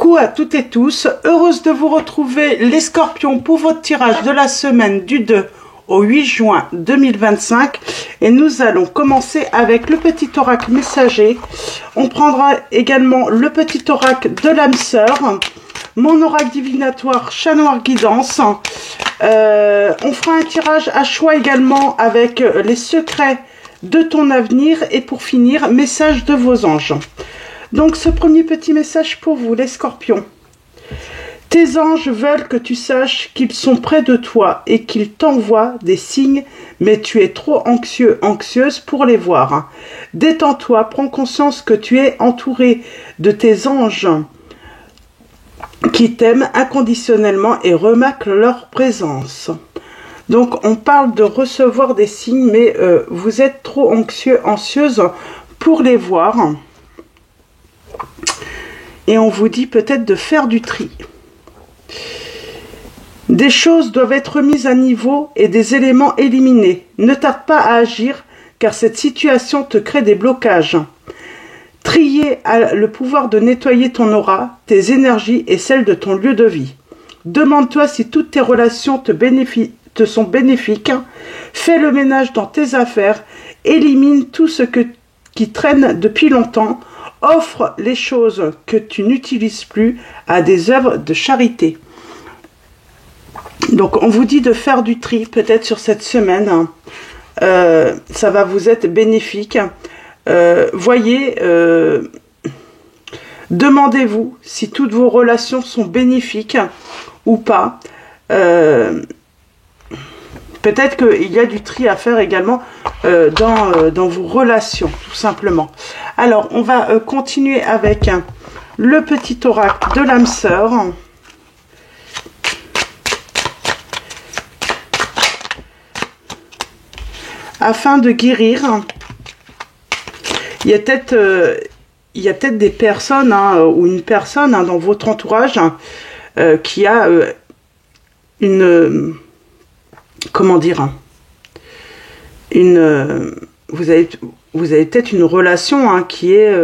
Coucou à toutes et tous, heureuse de vous retrouver les scorpions pour votre tirage de la semaine du 2 au 8 juin 2025 et nous allons commencer avec le petit oracle messager. On prendra également le petit oracle de l'âme sœur, mon oracle divinatoire chat noir guidance. On fera un tirage à choix également avec les secrets de ton avenir et pour finir, message de vos anges. Donc ce premier petit message pour vous les scorpions. Tes anges veulent que tu saches qu'ils sont près de toi et qu'ils t'envoient des signes, mais tu es trop anxieux, anxieuse pour les voir. Détends-toi, prends conscience que tu es entouré de tes anges qui t'aiment inconditionnellement et remarque leur présence. Donc on parle de recevoir des signes, mais vous êtes trop anxieux, anxieuse pour les voir. Et on vous dit peut-être de faire du tri. Des choses doivent être mises à niveau et des éléments éliminés. Ne tarde pas à agir car cette situation te crée des blocages. Trier a le pouvoir de nettoyer ton aura, tes énergies et celles de ton lieu de vie. Demande-toi si toutes tes relations te sont bénéfiques. Fais le ménage dans tes affaires. Élimine tout ce qui traîne depuis longtemps. Offre les choses que tu n'utilises plus à des œuvres de charité. Donc, on vous dit de faire du tri, peut-être sur cette semaine. Ça va vous être bénéfique. Voyez, demandez-vous si toutes vos relations sont bénéfiques ou pas. Peut-être qu'il y a du tri à faire également dans vos relations, tout simplement. Alors, on va continuer avec le petit oracle de l'âme sœur. Afin de guérir, il y a peut-être des personnes ou une personne dans votre entourage qui a une... Comment dire, vous avez peut-être une relation qui est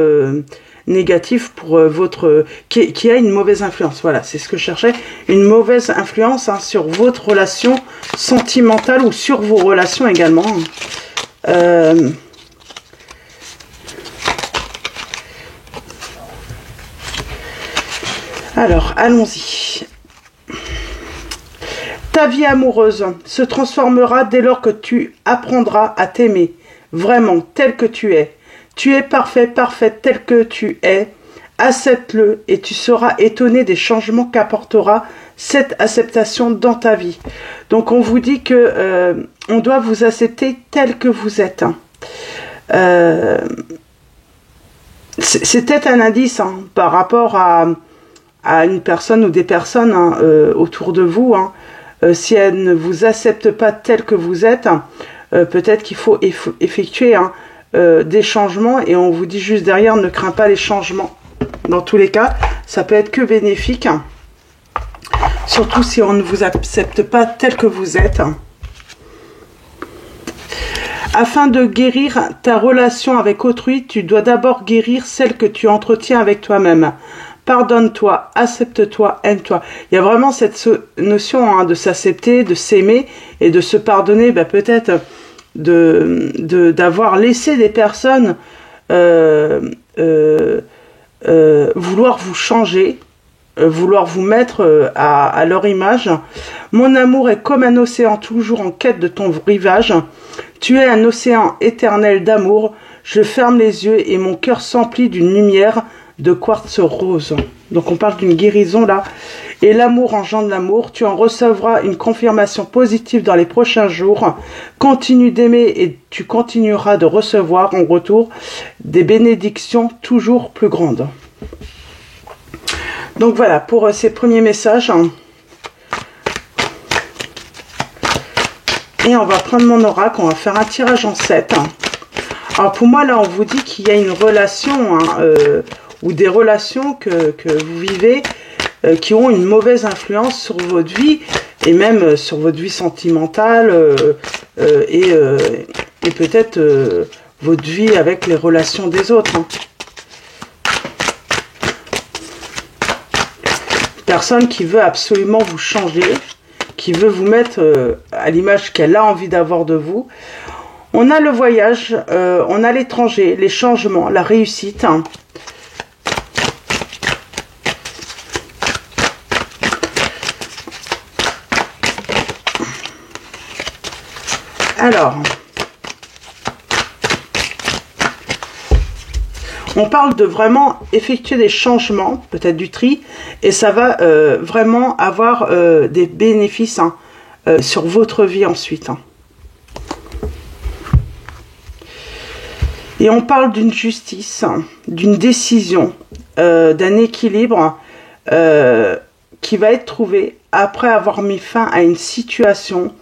négative pour votre, qui a une mauvaise influence. Voilà, c'est ce que je cherchais, une mauvaise influence sur votre relation sentimentale ou sur vos relations également. Alors, allons-y. Ta vie amoureuse se transformera dès lors que tu apprendras à t'aimer, vraiment, tel que tu es. Tu es parfait, parfaite, tel que tu es. Accepte-le et tu seras étonné des changements qu'apportera cette acceptation dans ta vie. Donc, on vous dit que on doit vous accepter tel que vous êtes. C'est peut-être un indice par rapport à une personne ou des personnes autour de vous, si elle ne vous accepte pas tel que vous êtes, peut-être qu'il faut effectuer des changements et on vous dit juste derrière, ne crains pas les changements. Dans tous les cas, ça peut être que bénéfique, surtout si on ne vous accepte pas tel que vous êtes. Afin de guérir ta relation avec autrui, tu dois d'abord guérir celle que tu entretiens avec toi-même. Pardonne-toi, accepte-toi, aime-toi. Il y a vraiment cette notion de s'accepter, de s'aimer et de se pardonner. Peut-être d'avoir laissé des personnes vouloir vous changer, vouloir vous mettre à leur image. Mon amour est comme un océan toujours en quête de ton rivage. Tu es un océan éternel d'amour. Je ferme les yeux et mon cœur s'emplit d'une lumière de quartz rose. Donc on parle d'une guérison là. Et l'amour engendre l'amour. Tu en recevras une confirmation positive dans les prochains jours. Continue d'aimer et tu continueras de recevoir en retour des bénédictions toujours plus grandes. Donc voilà pour ces premiers messages. Et on va prendre mon oracle. On va faire un tirage en 7. Alors pour moi là on vous dit qu'il y a une relation ou des relations que vous vivez qui ont une mauvaise influence sur votre vie et même sur votre vie sentimentale et peut-être votre vie avec les relations des autres. personne qui veut absolument vous changer, qui veut vous mettre à l'image qu'elle a envie d'avoir de vous. On a le voyage, on a l'étranger, les changements, la réussite. Alors, on parle de vraiment effectuer des changements, peut-être du tri, et ça va vraiment avoir des bénéfices sur votre vie ensuite. Et on parle d'une justice, d'une décision, d'un équilibre qui va être trouvé après avoir mis fin à une situation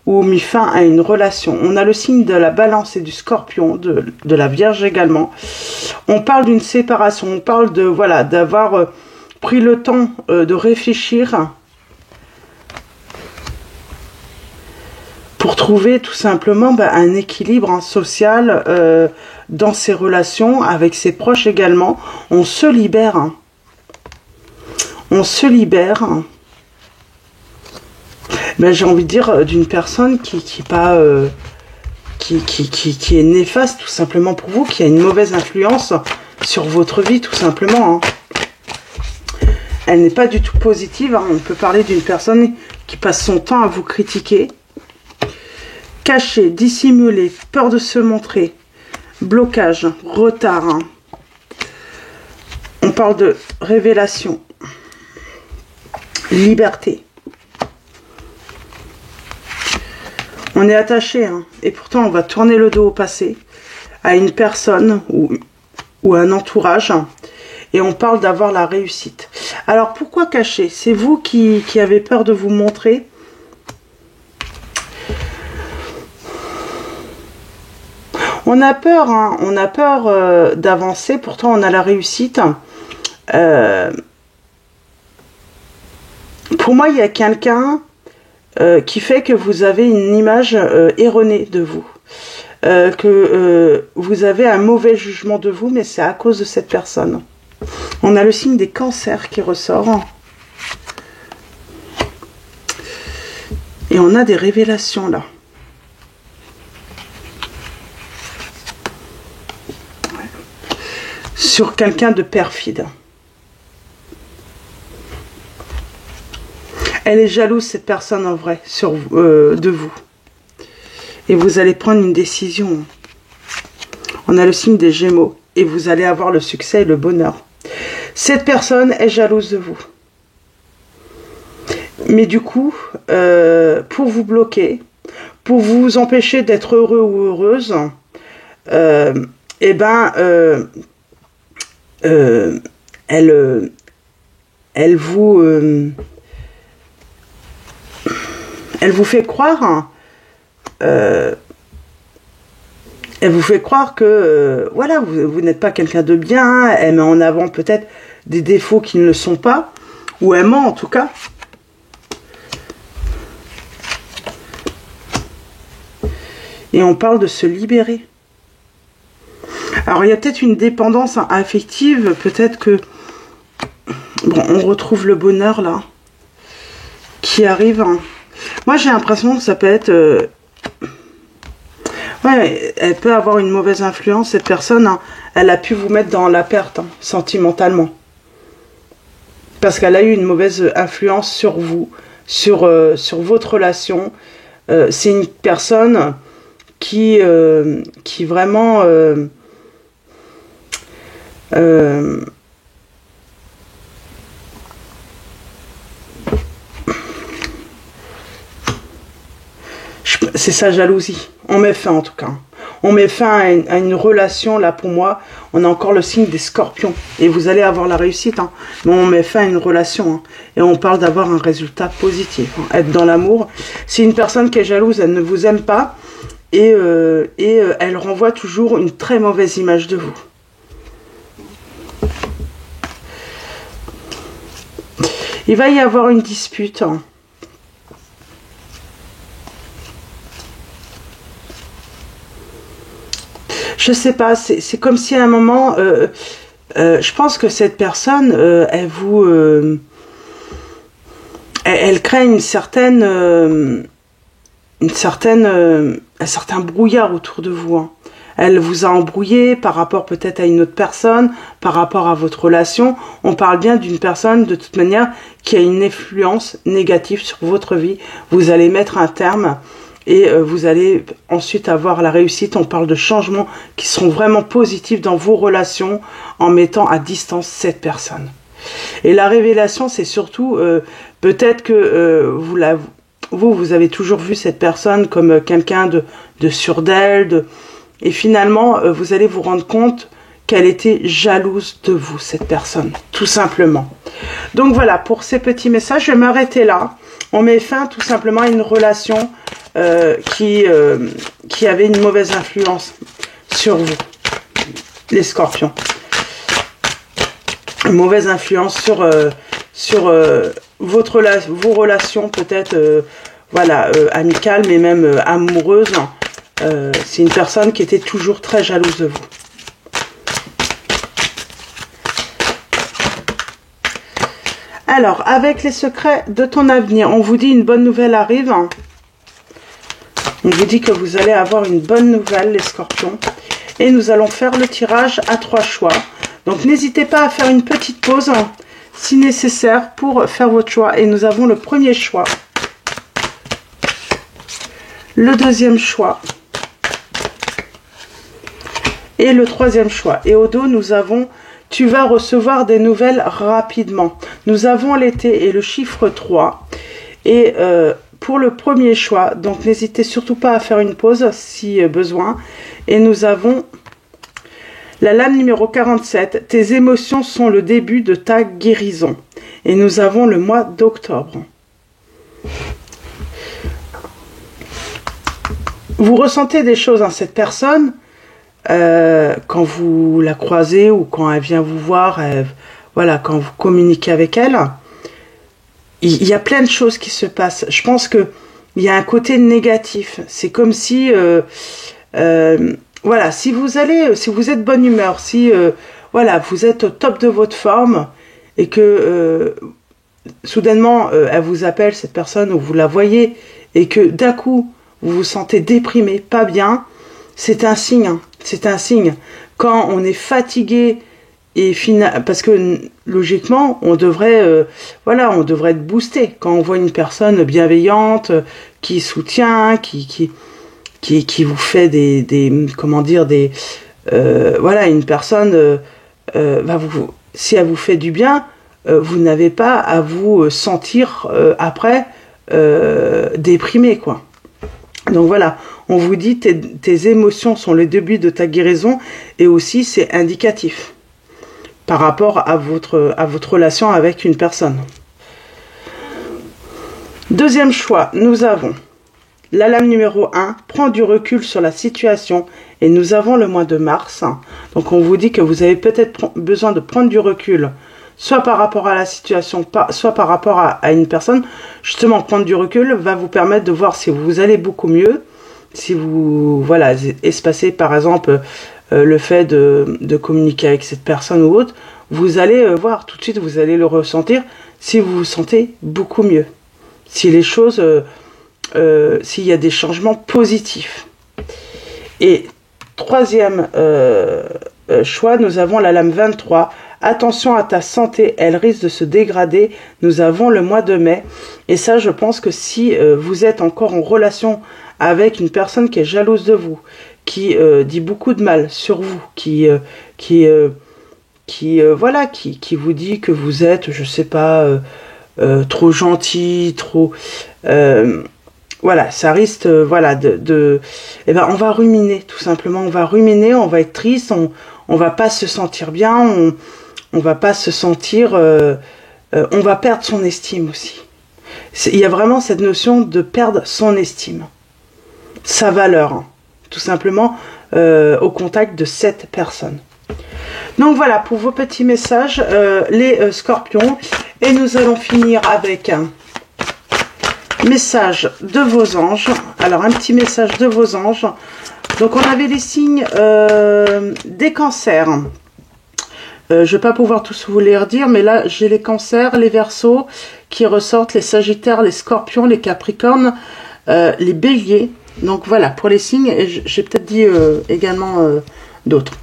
ou mis fin à une relation. On a le signe de la Balance et du Scorpion, de la Vierge également. On parle d'une séparation, on parle de voilà d'avoir pris le temps de réfléchir pour trouver tout simplement un équilibre social dans ses relations, avec ses proches également. On se libère. On se libère. J'ai envie de dire d'une personne qui est néfaste tout simplement pour vous, qui a une mauvaise influence sur votre vie tout simplement. Elle n'est pas du tout positive. On peut parler d'une personne qui passe son temps à vous critiquer. Caché, dissimulé, peur de se montrer, blocage, retard. On parle de révélation, liberté. On est attaché, et pourtant on va tourner le dos au passé, à une personne ou un entourage, et on parle d'avoir la réussite. Alors pourquoi cacher? C'est vous qui avez peur de vous montrer. On a peur d'avancer, pourtant on a la réussite. Pour moi, il y a quelqu'un qui fait que vous avez une image erronée de vous. Que vous avez un mauvais jugement de vous, mais c'est à cause de cette personne. On a le signe des cancers qui ressort. Et on a des révélations là. Sur quelqu'un de perfide. Elle est jalouse, cette personne, en vrai, de vous. Et vous allez prendre une décision. On a le signe des Gémeaux. Et vous allez avoir le succès et le bonheur. Cette personne est jalouse de vous. Mais du coup, pour vous bloquer, pour vous empêcher d'être heureux ou heureuse, elle vous fait croire, que voilà, vous n'êtes pas quelqu'un de bien. Elle met en avant peut-être des défauts qui ne le sont pas, ou elle ment en tout cas. Et on parle de se libérer. Alors il y a peut-être une dépendance affective, peut-être que bon, on retrouve le bonheur là qui arrive. Moi j'ai l'impression que ça peut être ouais, elle peut avoir une mauvaise influence, cette personne, elle a pu vous mettre dans la perte sentimentalement. Parce qu'elle a eu une mauvaise influence sur vous, sur votre relation. C'est une personne qui vraiment c'est sa jalousie. On met fin en tout cas. On met fin à une relation, là pour moi, on a encore le signe des Scorpions. Et vous allez avoir la réussite, hein. Mais on met fin à une relation. Hein. Et on parle d'avoir un résultat positif. Hein. Être dans l'amour. Si une personne qui est jalouse, elle ne vous aime pas. Et elle renvoie toujours une très mauvaise image de vous. Il va y avoir une dispute. Hein. Je sais pas, c'est comme si à un moment, je pense que cette personne, elle vous elle crée un certain brouillard autour de vous. Hein. Elle vous a embrouillé par rapport peut-être à une autre personne, par rapport à votre relation. On parle bien d'une personne, de toute manière, qui a une influence négative sur votre vie. Vous allez mettre un terme et vous allez ensuite avoir la réussite. On parle de changements qui seront vraiment positifs dans vos relations en mettant à distance cette personne. Et la révélation, c'est surtout peut-être que vous avez toujours vu cette personne comme quelqu'un de sûr d'elle, et finalement, vous allez vous rendre compte qu'elle était jalouse de vous, cette personne, tout simplement. Donc voilà, pour ces petits messages, je vais m'arrêter là. On met fin tout simplement à une relation qui avait une mauvaise influence sur vous, les scorpions. Une mauvaise influence sur vos relations, peut-être voilà, amicales, mais même amoureuses. C'est une personne qui était toujours très jalouse de vous. Alors, avec les secrets de ton avenir, on vous dit une bonne nouvelle arrive. On vous dit que vous allez avoir une bonne nouvelle, les scorpions. Et nous allons faire le tirage à 3 choix. Donc, n'hésitez pas à faire une petite pause, si nécessaire, pour faire votre choix. Et nous avons le premier choix. Le deuxième choix. Et le troisième choix. Et au dos, nous avons « Tu vas recevoir des nouvelles rapidement ». Nous avons l'été et le chiffre 3. Et pour le premier choix, donc n'hésitez surtout pas à faire une pause si besoin. Et nous avons la lame numéro 47. « Tes émotions sont le début de ta guérison ». Et nous avons le mois d'octobre. Vous ressentez des choses en cette personne quand vous la croisez ou quand elle vient vous voir, voilà, quand vous communiquez avec elle, il y a plein de choses qui se passent. Je pense que il y a un côté négatif. C'est comme si, voilà, si vous êtes de bonne humeur, si voilà, vous êtes au top de votre forme et que soudainement elle vous appelle, cette personne, ou vous la voyez et que d'un coup vous vous sentez déprimé, pas bien, c'est un signe. Hein. C'est un signe. Quand on est fatigué et parce que logiquement, on devrait, voilà, on devrait être boosté. Quand on voit une personne bienveillante, qui soutient, qui vous fait comment dire, voilà, une personne, si elle vous fait du bien, vous n'avez pas à vous sentir après déprimé, quoi. Donc voilà, on vous dit tes émotions sont le début de ta guérison et aussi c'est indicatif par rapport à votre relation avec une personne. Deuxième choix, nous avons la lame numéro 1, prends du recul sur la situation et nous avons le mois de mars. Donc on vous dit que vous avez peut-être besoin de prendre du recul, soit par rapport à la situation, soit par rapport à une personne. Justement, prendre du recul va vous permettre de voir si vous allez beaucoup mieux, si vous, voilà, espacez par exemple le fait de communiquer avec cette personne ou autre, vous allez voir tout de suite, vous allez le ressentir si vous vous sentez beaucoup mieux. Si les choses, s'il y a des changements positifs. Et troisième choix, nous avons la lame 23. Attention à ta santé, elle risque de se dégrader. Nous avons le mois de mai. Et ça, je pense que si vous êtes encore en relation avec une personne qui est jalouse de vous, qui dit beaucoup de mal sur vous, qui vous dit que vous êtes, je sais pas, trop gentil, trop... voilà, ça risque, voilà, eh ben, on va ruminer, tout simplement. On va ruminer, on va être triste, on va pas se sentir bien, on va pas se sentir... on va perdre son estime aussi. Il y a vraiment cette notion de perdre son estime. Sa valeur, hein, tout simplement, au contact de cette personne. Donc voilà, pour vos petits messages, les scorpions. Et nous allons finir avec un message de vos anges. Alors, un petit message de vos anges. Donc, on avait les signes des cancers. Je vais pas pouvoir tous vous les redire, mais là, j'ai les cancers, les verseaux qui ressortent, les sagittaires, les scorpions, les capricornes, les béliers. Donc voilà, pour les signes, et j'ai peut-être dit également d'autres.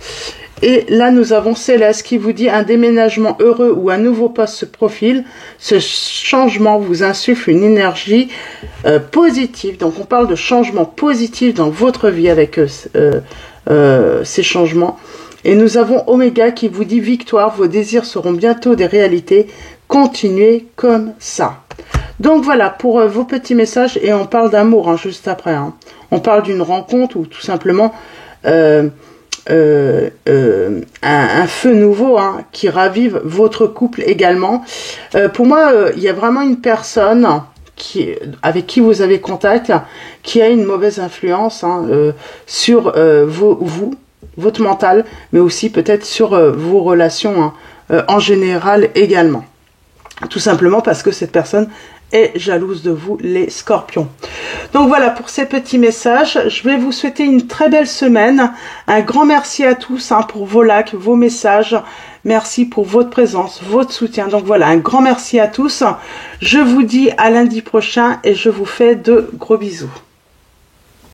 Et là, nous avons Céleste qui vous dit un déménagement heureux ou un nouveau poste se profile. Ce changement vous insuffle une énergie positive. Donc, on parle de changement positif dans votre vie avec ces changements. Et nous avons Oméga qui vous dit victoire, vos désirs seront bientôt des réalités. Continuez comme ça. Donc voilà pour vos petits messages. Et on parle d'amour hein, juste après. Hein. On parle d'une rencontre ou tout simplement... un feu nouveau hein, qui ravive votre couple également. Pour moi, il y a vraiment une personne avec qui vous avez contact qui a une mauvaise influence hein, sur votre mental, mais aussi peut-être sur vos relations hein, en général également. Tout simplement parce que cette personne est jalouse de vous, les scorpions. Donc voilà pour ces petits messages. Je vais vous souhaiter une très belle semaine. Un grand merci à tous hein, pour vos likes, vos messages. Merci pour votre présence, votre soutien. Donc voilà, un grand merci à tous. Je vous dis à lundi prochain et je vous fais de gros bisous.